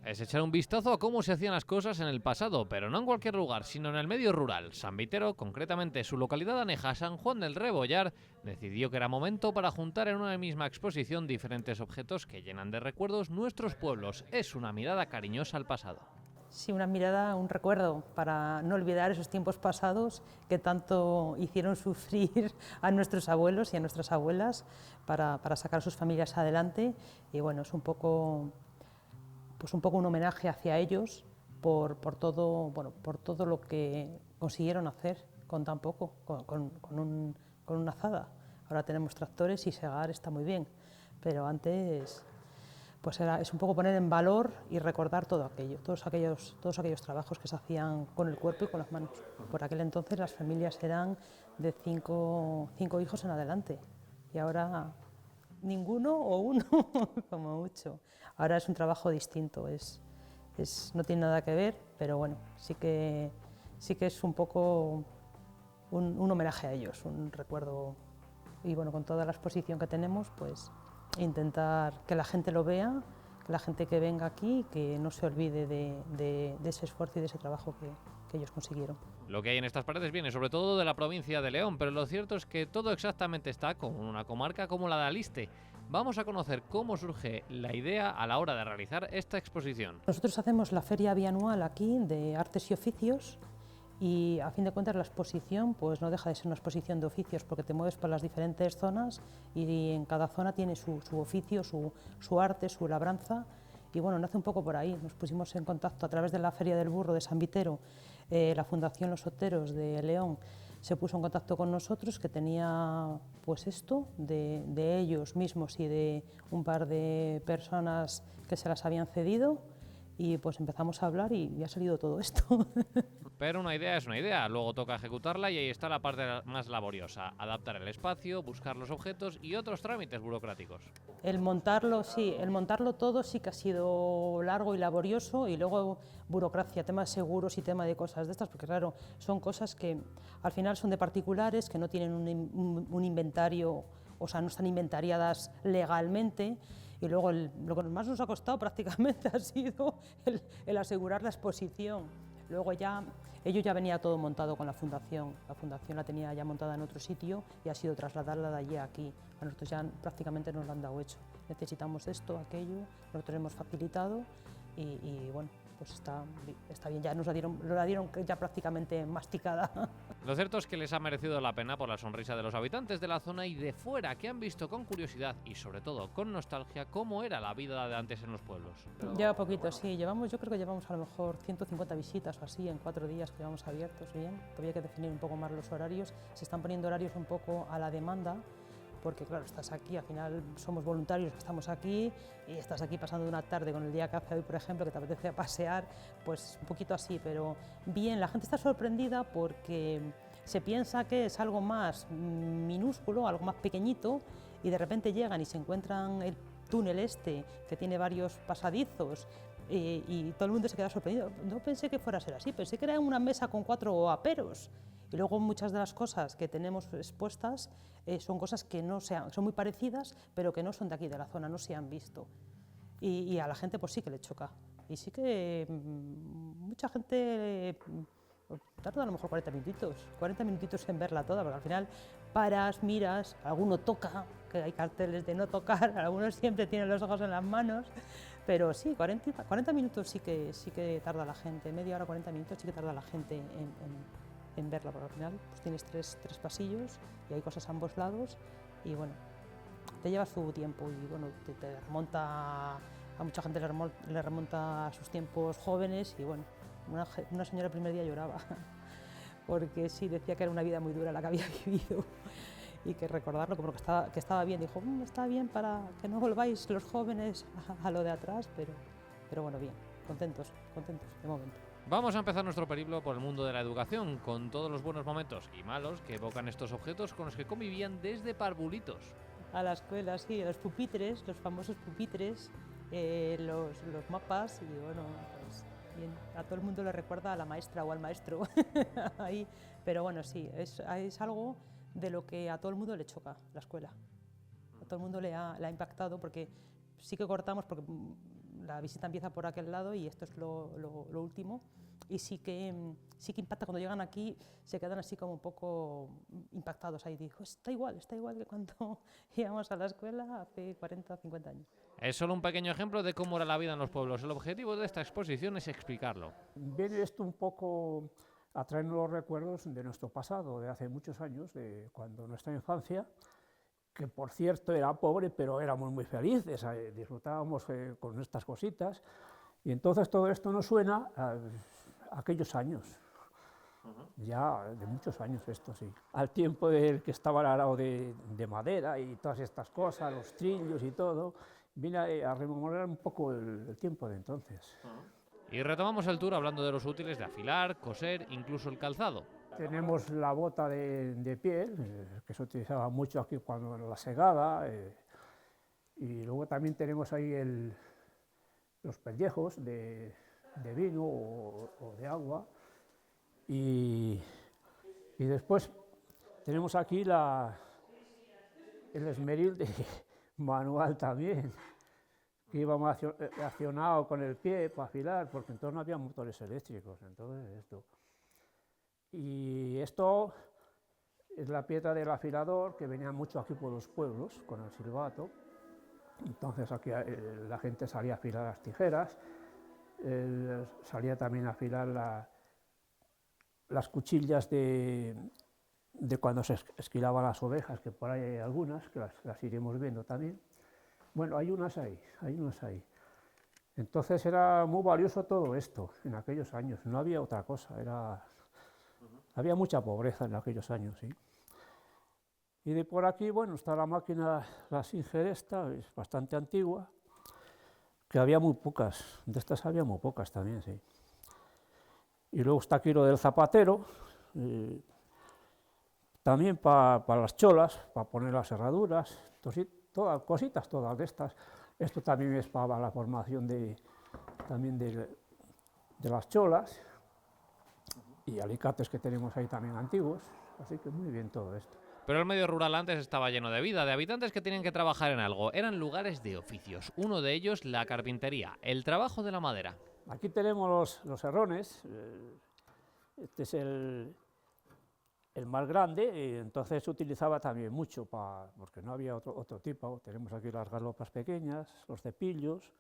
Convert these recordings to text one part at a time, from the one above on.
Es echar un vistazo a cómo se hacían las cosas en el pasado, pero no en cualquier lugar, sino en el medio rural. San Vitero, concretamente su localidad aneja, San Juan del Rebollar, decidió que era momento para juntar en una misma exposición diferentes objetos que llenan de recuerdos nuestros pueblos. Es una mirada cariñosa al pasado. Sí, una mirada, un recuerdo para no olvidar esos tiempos pasados que tanto hicieron sufrir a nuestros abuelos y a nuestras abuelas para sacar a sus familias adelante. Y bueno, es un poco un homenaje hacia ellos por todo lo que consiguieron hacer con tan poco, con una azada. Ahora tenemos tractores y segar está muy bien, pero antes pues es un poco poner en valor y recordar todo aquello, todos aquellos trabajos que se hacían con el cuerpo y con las manos. Por aquel entonces las familias eran de cinco hijos en adelante y ahora ninguno o uno como mucho. Ahora es un trabajo distinto, no tiene nada que ver, pero bueno, sí que es un poco un homenaje a ellos, un recuerdo. Y bueno, con toda la exposición que tenemos, pues intentar que la gente lo vea, que la gente que venga aquí, que no se olvide de ese esfuerzo y de ese trabajo que ellos consiguieron. Lo que hay en estas paredes viene sobre todo de la provincia de León, pero lo cierto es que todo exactamente está con una comarca como la de Aliste. Vamos a conocer cómo surge la idea a la hora de realizar esta exposición. Nosotros hacemos la feria bianual aquí de artes y oficios, y a fin de cuentas la exposición pues no deja de ser una exposición de oficios, porque te mueves por las diferentes zonas y en cada zona tiene su oficio, su arte, su labranza. Y bueno, nace un poco por ahí. Nos pusimos en contacto a través de la Feria del Burro de San Vitero. La Fundación Los Oteros de León se puso en contacto con nosotros, que tenía pues esto de ellos mismos y de un par de personas que se las habían cedido. Y pues empezamos a hablar y ha salido todo esto. Pero una idea es una idea, luego toca ejecutarla y ahí está la parte más laboriosa, adaptar el espacio, buscar los objetos y otros trámites burocráticos. El montarlo todo sí que ha sido largo y laborioso, y luego burocracia, tema de seguros y tema de cosas de estas, porque claro, son cosas que al final son de particulares, que no tienen un inventario, o sea, no están inventariadas legalmente. Y luego lo que más nos ha costado prácticamente ha sido el asegurar la exposición. Luego ello ya venía todo montado con la fundación la tenía ya montada en otro sitio y ha sido trasladarla de allí a aquí. A nosotros ya prácticamente nos lo han dado hecho. Necesitamos esto, aquello, nosotros hemos facilitado y bueno, pues está bien, ya nos la dieron ya prácticamente masticada. Lo cierto es que les ha merecido la pena por la sonrisa de los habitantes de la zona y de fuera, que han visto con curiosidad y sobre todo con nostalgia cómo era la vida de antes en los pueblos. Lleva poquito, sí, yo creo que llevamos a lo mejor 150 visitas o así en 4 días que llevamos abiertos, bien. Todavía hay que definir un poco más los horarios, se están poniendo horarios un poco a la demanda, porque claro, estás aquí, al final somos voluntarios, estamos aquí y estás aquí pasando una tarde con el día que hace hoy, por ejemplo, que te apetece pasear, pues un poquito así, pero bien, la gente está sorprendida porque se piensa que es algo más minúsculo, algo más pequeñito, y de repente llegan y se encuentran el túnel este, que tiene varios pasadizos, y todo el mundo se queda sorprendido. No pensé que fuera a ser así, pensé que era una mesa con 4 aperos. Y luego muchas de las cosas que tenemos expuestas son cosas que son muy parecidas, pero que no son de aquí, de la zona, no se han visto. Y a la gente pues sí que le choca. Y sí que mucha gente tarda a lo mejor 40 minutitos en verla toda, porque al final paras, miras, alguno toca, que hay carteles de no tocar, algunos siempre tienen los ojos en las manos, pero sí, 40 minutos sí que tarda la gente, media hora, 40 minutos sí que tarda la gente en verla, porque al final pues tienes tres pasillos y hay cosas a ambos lados y bueno, te lleva su tiempo y bueno, te remonta, a mucha gente le remonta a sus tiempos jóvenes y bueno, una señora el primer día lloraba porque sí, decía que era una vida muy dura la que había vivido y que recordarlo como que estaba bien, dijo, está bien para que no volváis los jóvenes a lo de atrás, pero bueno, bien, contentos de momento. Vamos a empezar nuestro periplo por el mundo de la educación, con todos los buenos momentos y malos que evocan estos objetos con los que convivían desde parvulitos. A la escuela, sí, los pupitres, los famosos pupitres, los mapas, y bueno, pues bien, a todo el mundo le recuerda a la maestra o al maestro ahí, pero bueno, sí, es algo de lo que a todo el mundo le choca, la escuela. A todo el mundo le ha impactado, porque sí que cortamos, porque la visita empieza por aquel lado y esto es lo último. Y sí que impacta cuando llegan aquí, se quedan así como un poco impactados ahí. Digo, está igual que cuando íbamos a la escuela hace 40 o 50 años. Es solo un pequeño ejemplo de cómo era la vida en los pueblos. El objetivo de esta exposición es explicarlo. Viene esto un poco a traernos los recuerdos de nuestro pasado, de hace muchos años, de cuando nuestra infancia, que por cierto era pobre, pero éramos muy felices, disfrutábamos con estas cositas, y entonces todo esto nos suena a aquellos años, ya de muchos años esto sí, al tiempo del que estaba el arado de madera y todas estas cosas, los trillos y todo, viene a rememorar un poco el tiempo de entonces. Y retomamos el tour hablando de los útiles de afilar, coser, incluso el calzado. Tenemos la bota de piel, que se utilizaba mucho aquí cuando en la segada, y luego también tenemos ahí los pellejos de vino o de agua, y después tenemos aquí el esmeril manual también, que íbamos accionado con el pie para afilar, porque entonces no había motores eléctricos, entonces esto. Y esto es la piedra del afilador, que venía mucho aquí por los pueblos, con el silbato. Entonces aquí la gente salía a afilar las tijeras, salía también a afilar las cuchillas de cuando se esquilaban las ovejas, que por ahí hay algunas, que las iremos viendo también. Bueno, hay unas ahí. Entonces era muy valioso todo esto en aquellos años, no había otra cosa, había mucha pobreza en aquellos años, sí. Y de por aquí, bueno, está la máquina, la Singer esta, es bastante antigua, que había muy pocas, de estas había muy pocas también, sí. Y luego está aquí lo del zapatero, también para las cholas, para poner las herraduras, todas cositas todas de estas. Esto también es para la formación también de las cholas, y alicates que tenemos ahí también antiguos, así que muy bien todo esto. Pero el medio rural antes estaba lleno de vida, de habitantes que tenían que trabajar en algo. Eran lugares de oficios, uno de ellos la carpintería, el trabajo de la madera. Aquí tenemos los herrones, este es el más grande, y entonces se utilizaba también mucho, porque no había otro tipo. Tenemos aquí las galopas pequeñas, los cepillos,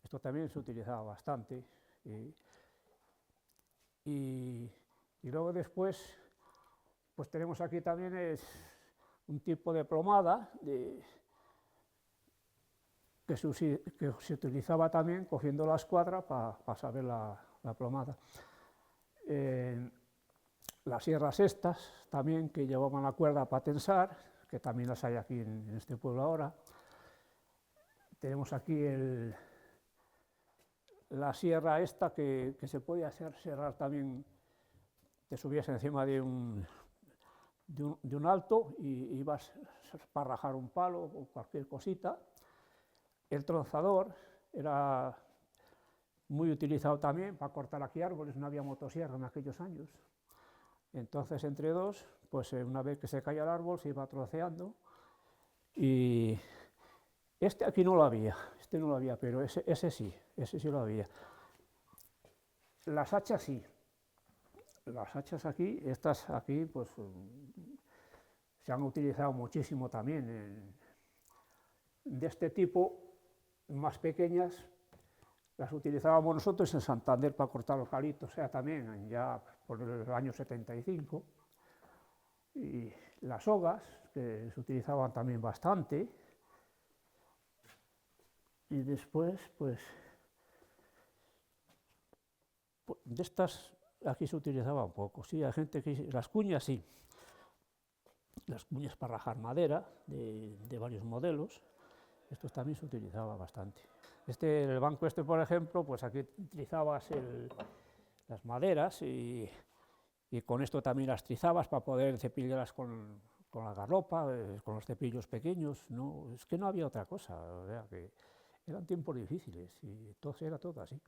esto también se utilizaba bastante. Y luego después, pues tenemos aquí también un tipo de plomada que se utilizaba también cogiendo la escuadra para saber la plomada. Las sierras estas también, que llevaban la cuerda para tensar, que también las hay aquí en este pueblo ahora. Tenemos aquí la sierra esta que se podía serrar también, te subías encima de un alto y ibas para rajar un palo o cualquier cosita. El tronzador era muy utilizado también para cortar aquí árboles, no había motosierra en aquellos años. Entonces entre dos, pues una vez que se caía el árbol se iba troceando, y este aquí no lo había, pero ese sí lo había. Las hachas sí. Las hachas aquí, estas aquí, pues se han utilizado muchísimo también. De este tipo, más pequeñas, las utilizábamos nosotros en Santander para cortar los calitos, o sea, también ya por el año 75. Y las sogas, que se utilizaban también bastante. Y después, pues, de estas aquí se utilizaba un poco, sí, hay gente que... Las cuñas sí, las cuñas para rajar madera de varios modelos, esto también se utilizaba bastante. El banco este, por ejemplo, pues aquí utilizabas las maderas y con esto también las trizabas para poder cepillarlas con la garlopa, con los cepillos pequeños. No, es que no había otra cosa, o sea, que eran tiempos difíciles y era todo así.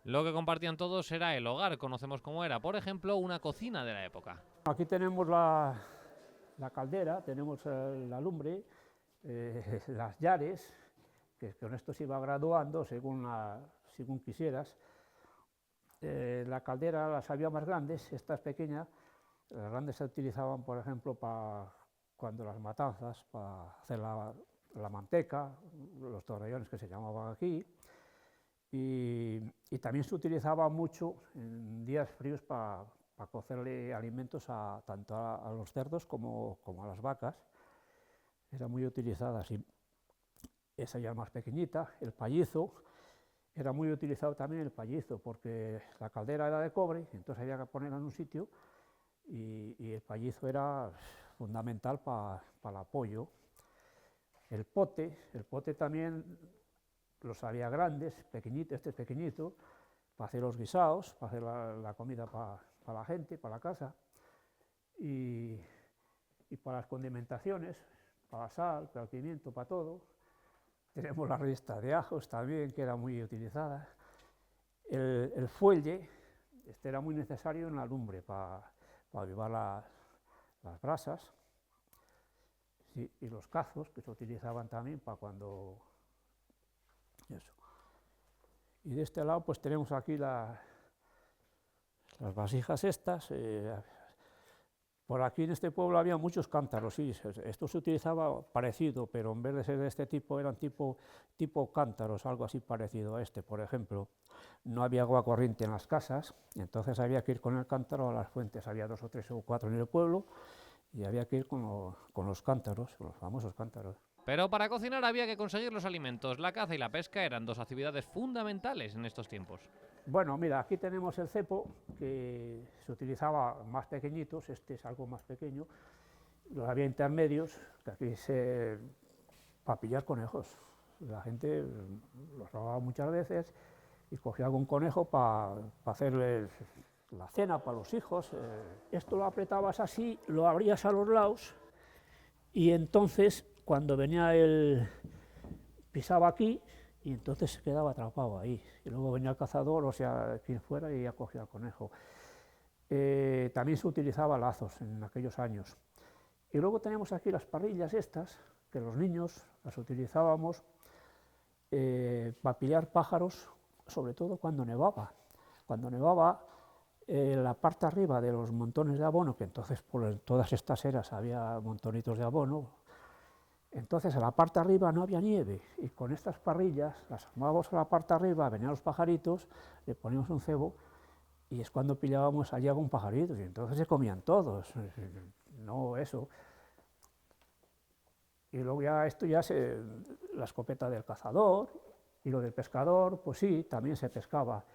Lo que compartían todos era el hogar, conocemos cómo era, por ejemplo, una cocina de la época. Aquí tenemos la caldera, tenemos la lumbre, las llares, que con esto se iba graduando según quisieras. La caldera las había más grandes, estas pequeñas. Las grandes se utilizaban, por ejemplo, para cuando las matanzas, para hacer la manteca, los torrellones que se llamaban aquí, y también se utilizaba mucho en días fríos para cocerle alimentos tanto a los cerdos como a las vacas. Era muy utilizada así. Esa ya más pequeñita, el pallizo, era muy utilizado también el pallizo, porque la caldera era de cobre, entonces había que ponerla en un sitio, y el pallizo era fundamental para el apoyo. El pote también los había grandes, pequeñitos, este es pequeñito, para hacer los guisados, para hacer la comida para la gente, para la casa, y para las condimentaciones, para la sal, para el pimiento, para todo. Tenemos la resta de ajos también, que era muy utilizada. El fuelle, este era muy necesario en la lumbre para avivar las brasas. Sí, y los cazos, que se utilizaban también para cuando... Eso. Y de este lado pues tenemos aquí las vasijas estas. Por aquí en este pueblo había muchos cántaros, sí, esto se utilizaba parecido, pero en vez de ser de este tipo, eran tipo cántaros, algo así parecido a este, por ejemplo. No había agua corriente en las casas, entonces había que ir con el cántaro a las fuentes. Había 2 o 3 o 4 en el pueblo, y había que ir con los cántaros, los famosos cántaros. Pero para cocinar había que conseguir los alimentos. La caza y la pesca eran 2 actividades fundamentales en estos tiempos. Bueno, mira, aquí tenemos el cepo, que se utilizaba más pequeñitos, este es algo más pequeño. Los había intermedios, que aquí para pillar conejos. La gente los robaba muchas veces y cogía algún conejo para hacerles la cena para los hijos. Esto lo apretabas así, lo abrías a los lados, y entonces cuando venía pisaba aquí, y entonces se quedaba atrapado ahí. Y luego venía el cazador, o sea, quien fuera, y ya cogía el conejo. También se utilizaba lazos en aquellos años. Y luego tenemos aquí las parrillas estas, que los niños las utilizábamos para pillar pájaros, sobre todo cuando nevaba. Cuando nevaba, la parte arriba de los montones de abono, que entonces por todas estas eras había montonitos de abono, entonces en la parte arriba no había nieve, y con estas parrillas las armábamos a la parte arriba, venían los pajaritos, le poníamos un cebo, y es cuando pillábamos allí algún pajarito, y entonces se comían todos, no eso. Y luego ya esto la escopeta del cazador, y lo del pescador, pues sí, también se pescaba,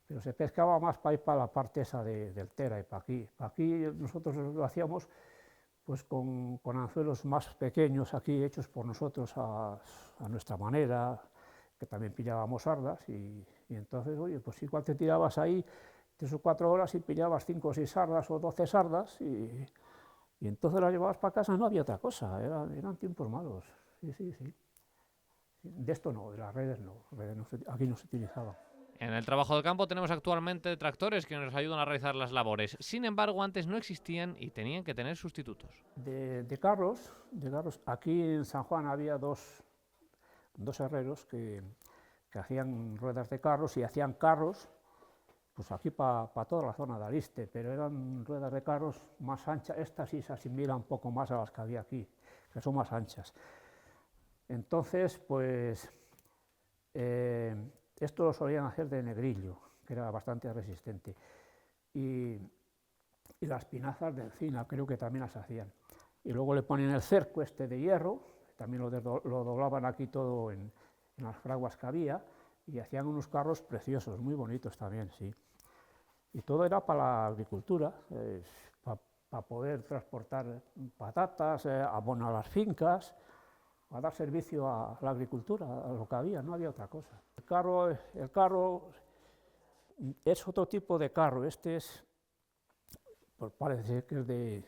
pero se pescaba más para ir para la parte esa del Tera y para aquí. Aquí nosotros lo hacíamos pues con anzuelos más pequeños aquí, hechos por nosotros a nuestra manera, que también pillábamos sardas, y entonces, oye, pues igual te tirabas ahí 3 o 4 horas y pillabas 5 o 6 sardas o 12 sardas, y entonces las llevabas para casa, no había otra cosa, eran tiempos malos, sí. De esto no, de las redes no, aquí no se utilizaba. En el trabajo de campo tenemos actualmente tractores que nos ayudan a realizar las labores. Sin embargo, antes no existían y tenían que tener sustitutos. De carros, aquí en San Juan había dos herreros que hacían ruedas de carros y hacían carros, pues aquí para toda la zona de Aliste, pero eran ruedas de carros más anchas. Estas sí se asimilan un poco más a las que había aquí, que son más anchas. Entonces, pues esto lo solían hacer de negrillo, que era bastante resistente, y las pinazas de encina creo que también las hacían. Y luego le ponían el cerco este de hierro, también lo doblaban aquí todo en las fraguas que había, y hacían unos carros preciosos, muy bonitos también, sí. Y todo era para la agricultura, para poder transportar patatas, abono a las fincas, a dar servicio a la agricultura, a lo que había, no había otra cosa. El carro es otro tipo de carro, este es, pues parece que es de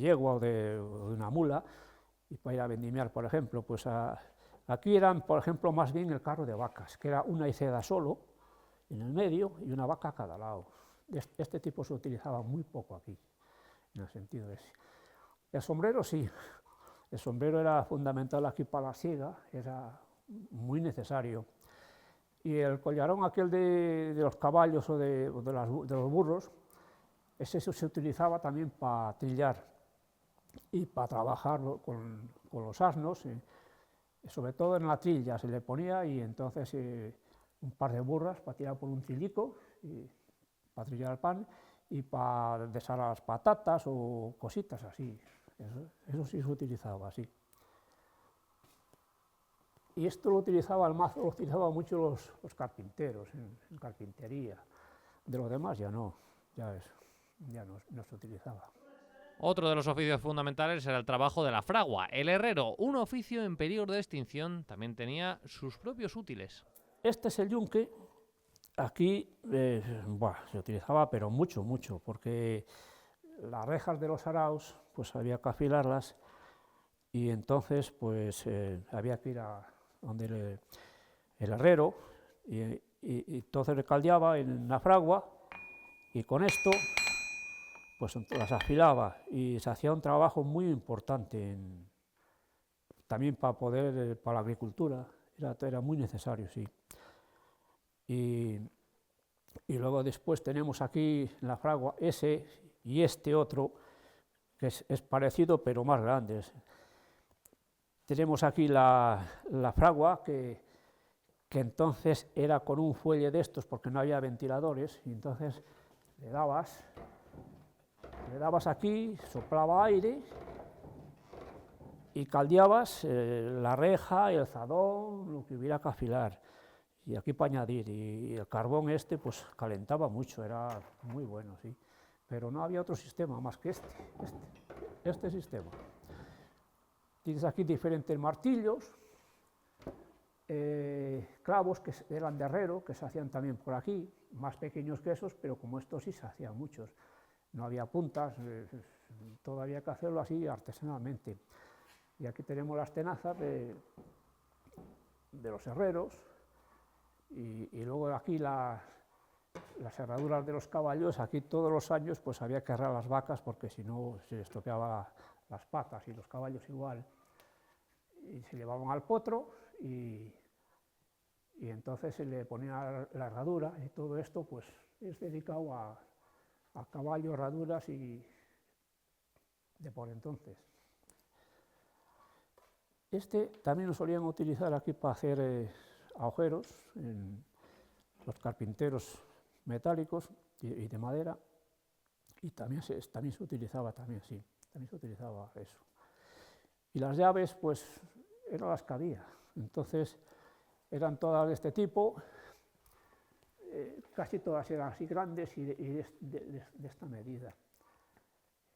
yegua o de una mula, y para ir a vendimiar, por ejemplo, pues aquí eran, por ejemplo, más bien el carro de vacas, que era una iceda solo en el medio y una vaca a cada lado. Este tipo se utilizaba muy poco aquí, en el sentido ese. El sombrero sí. El sombrero era fundamental aquí para la siega, era muy necesario. Y el collarón aquel de los caballos o de los burros, ese se utilizaba también para trillar y para trabajar con los asnos, sobre todo en la trilla se le ponía, y entonces un par de burras para tirar por un trillico, para trillar el pan, y para desar las patatas o cositas así. Eso sí se utilizaba así. Y esto lo utilizaba el mazo, lo utilizaban mucho los carpinteros en carpintería. De los demás ya no, no se utilizaba. Otro de los oficios fundamentales era el trabajo de la fragua. El herrero, un oficio en peligro de extinción, también tenía sus propios útiles. Este es el yunque. Aquí se utilizaba, pero mucho, porque las rejas de los araos, pues había que afilarlas, y entonces pues había que ir a donde el herrero, y entonces le caldeaba en la fragua, y con esto pues las afilaba, y se hacía un trabajo muy importante también para la agricultura, era muy necesario, sí. Y luego después tenemos aquí en la fragua ese y este otro, que es parecido pero más grande. Tenemos aquí la fragua, que entonces era con un fuelle de estos porque no había ventiladores, y entonces le dabas aquí, soplaba aire y caldeabas la reja, el zadón, lo que hubiera que afilar, y aquí para añadir, y el carbón pues calentaba mucho, era muy bueno, sí, pero no había otro sistema más que este sistema. Tienes aquí diferentes martillos, clavos que eran de herrero, que se hacían también por aquí, más pequeños que esos, pero como estos sí se hacían muchos. No había puntas, todo había que hacerlo así artesanalmente. Y aquí tenemos las tenazas de los herreros, y luego aquí las herraduras de los caballos. Aquí todos los años pues había que herrar las vacas, porque si no se les estropeaba las patas, y los caballos igual, y se llevaban al potro, y entonces se le ponía la herradura, y todo esto pues es dedicado a caballos, herraduras y de por entonces. Este también lo solían utilizar aquí para hacer agujeros en los carpinteros metálicos y de madera, y también se utilizaba sí, también se utilizaba eso. Y las llaves pues eran las que había, entonces eran todas de este tipo, casi todas eran así grandes y de esta medida.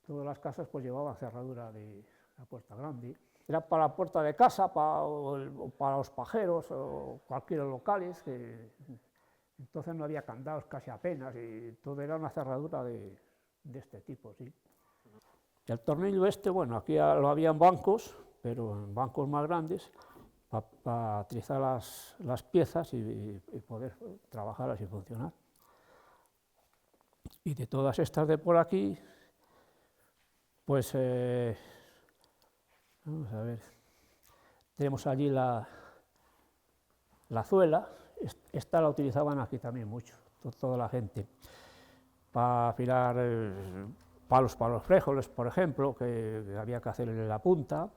Todas las casas pues llevaban cerradura de la puerta grande. Era para la puerta de casa, para los pajeros o cualquier locales, entonces no había candados casi apenas, y todo era una cerradura de este tipo, sí. Y el tornillo bueno, aquí lo había en bancos, pero en bancos más grandes, para atrizar las piezas y poder trabajarlas y funcionar. Y de todas estas de por aquí, pues vamos a ver, tenemos allí la zuela. Esta la utilizaban aquí también mucho, toda la gente, para afilar palos para los frijoles, por ejemplo, que había que hacerle la punta.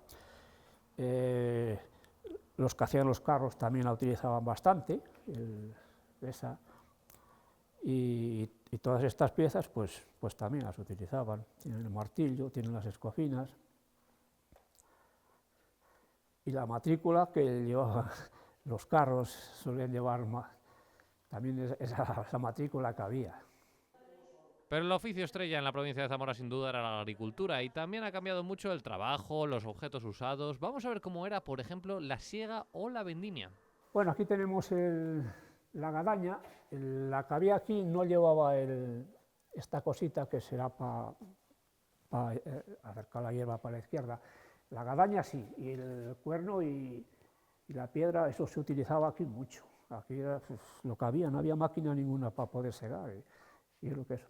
Los que hacían los carros también la utilizaban bastante, esa. Y todas estas piezas pues también las utilizaban. Tienen el martillo, tienen las escofinas, y la matrícula que llevaban los carros solían llevar también esa matrícula que había. Pero el oficio estrella en la provincia de Zamora sin duda era la agricultura, y también ha cambiado mucho el trabajo, los objetos usados. Vamos a ver cómo era, por ejemplo, la siega o la vendimia. Bueno, aquí tenemos la guadaña. La que había aquí no llevaba esta cosita que será para acercar la hierba para la izquierda. La guadaña sí, y el cuerno y la piedra, eso se utilizaba aquí mucho. Aquí era lo que había, no había máquina ninguna para poder segar, y es lo que es.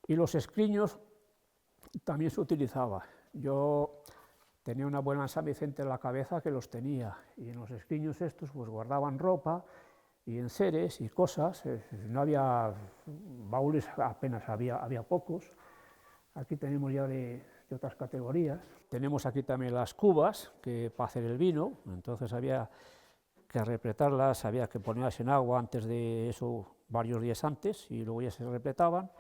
Y los escriños también se utilizaba. Yo tenía una buena San Vicente en la cabeza que los tenía, y en los escriños estos pues guardaban ropa, y enseres y cosas, no había baúles, apenas había pocos. Aquí tenemos ya de otras categorías. Tenemos aquí también las cubas, que para hacer el vino, entonces había que repletarlas, había que ponerlas en agua antes de eso, varios días antes, y luego ya se repletaban,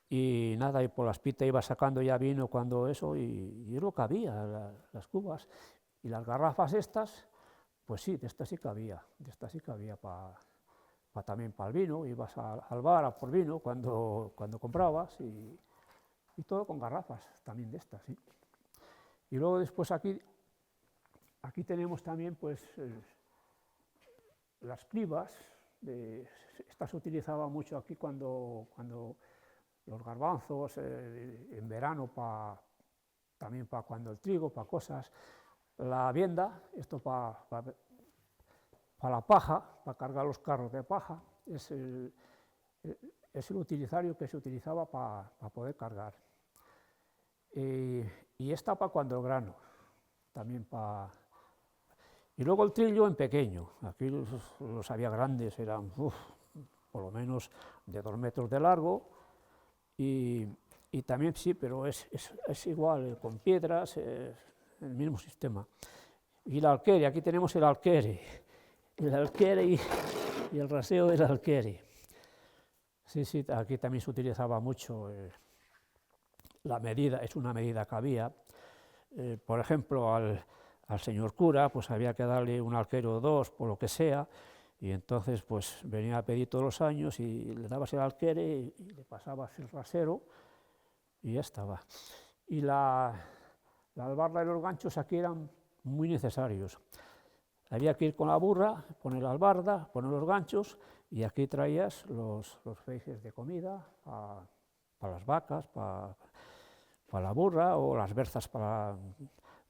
y nada, y por la espita iba sacando ya vino cuando eso, y es lo que había, las cubas. Y las garrafas estas, pues sí, de estas sí que había, también para el vino, ibas al bar a por vino cuando comprabas, y todo con garrafas también de estas, sí. Y luego después aquí tenemos también pues las cribas, estas se utilizaban mucho aquí cuando los garbanzos, en verano también para cuando el trigo, para cosas, la vienda, esto para la paja, para cargar los carros de paja, es el utilizario que se utilizaba para poder cargar. Y esta para cuando el grano, también para... Y luego el trillo en pequeño, aquí los había grandes, eran por lo menos de 2 metros de largo, y también sí, pero es igual, con piedras, el mismo sistema. Y el alquere, aquí tenemos el alquere y el raseo del alquere. Sí, aquí también se utilizaba mucho. La medida es una medida que había. Por ejemplo, al señor cura, pues había que darle un alquero o 2, por lo que sea, y entonces pues venía a pedir todos los años y le dabas el alquere y le pasabas el rasero y ya estaba. Y la albarda y los ganchos aquí eran muy necesarios. Había que ir con la burra, poner la albarda, poner los ganchos, y aquí traías los feixes de comida para las vacas, para la burra, o las berzas para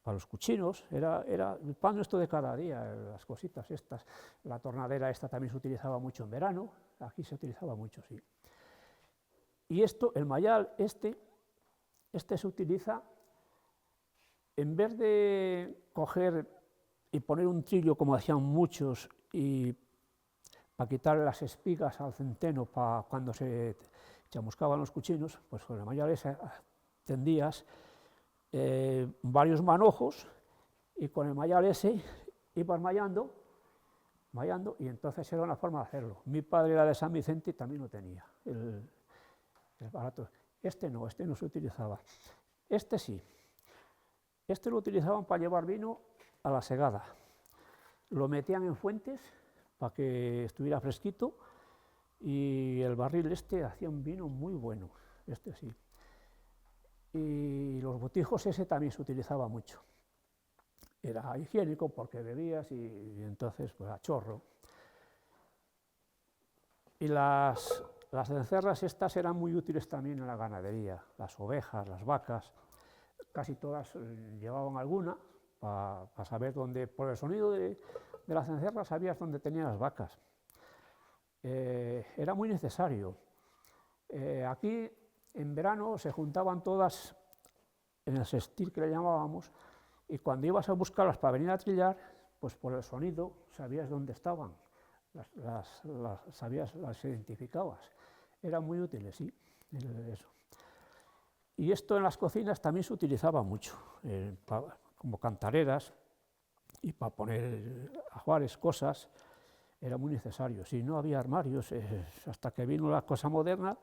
los cuchinos. Era el pan nuestro de cada día, las cositas estas. La tornadera esta también se utilizaba mucho en verano, aquí se utilizaba mucho, sí. Y esto, el mayal, este se utiliza, en vez de coger y poner un trillo como hacían muchos, y para quitarle las espigas al centeno para cuando se chamuscaban los cuchinos, pues con el mayal ese tendías varios manojos, y con el mayal ese ibas mayando, y entonces era una forma de hacerlo. Mi padre era de San Vicente y también lo tenía, el barato. Este no se utilizaba. Este sí. Este lo utilizaban para llevar vino a la segada. Lo metían en fuentes para que estuviera fresquito, y el barril este hacía un vino muy bueno, este sí. Y los botijos ese también se utilizaba mucho. Era higiénico porque bebías y entonces pues a chorro. Y las cencerras estas eran muy útiles también en la ganadería, las ovejas, las vacas, casi todas llevaban alguna para saber dónde, por el sonido de la cencerra sabías dónde tenían las vacas. Era muy necesario. Aquí en verano se juntaban todas en el sestil que le llamábamos, y cuando ibas a buscarlas para venir a trillar, pues por el sonido sabías dónde estaban, las identificabas. Eran muy útiles, sí, eso. Y esto en las cocinas también se utilizaba mucho, como cantareras, y para poner ajuares, cosas, era muy necesario. Si no había armarios, hasta que vino la cosa moderna,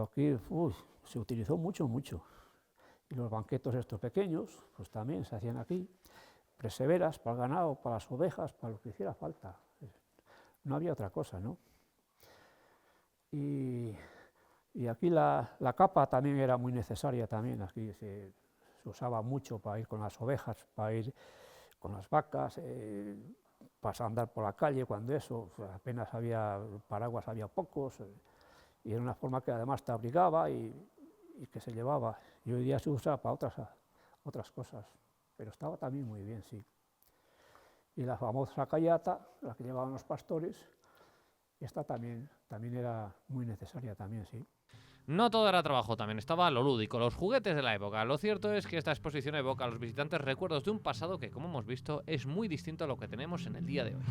aquí se utilizó mucho. Y los banquetos estos pequeños, pues también se hacían aquí, preseveras para el ganado, para las ovejas, para lo que hiciera falta. No había otra cosa, ¿no? Y aquí la capa también era muy necesaria también. Aquí se usaba mucho para ir con las ovejas, para ir con las vacas, para andar por la calle cuando eso, apenas había paraguas, había pocos, y era una forma que además te abrigaba y que se llevaba. Y hoy día se usa para otras cosas, pero estaba también muy bien, sí. Y la famosa cayata, la que llevaban los pastores, esta también era muy necesaria también, sí. No todo era trabajo, también estaba lo lúdico, los juguetes de la época. Lo cierto es que esta exposición evoca a los visitantes recuerdos de un pasado que, como hemos visto, es muy distinto a lo que tenemos en el día de hoy.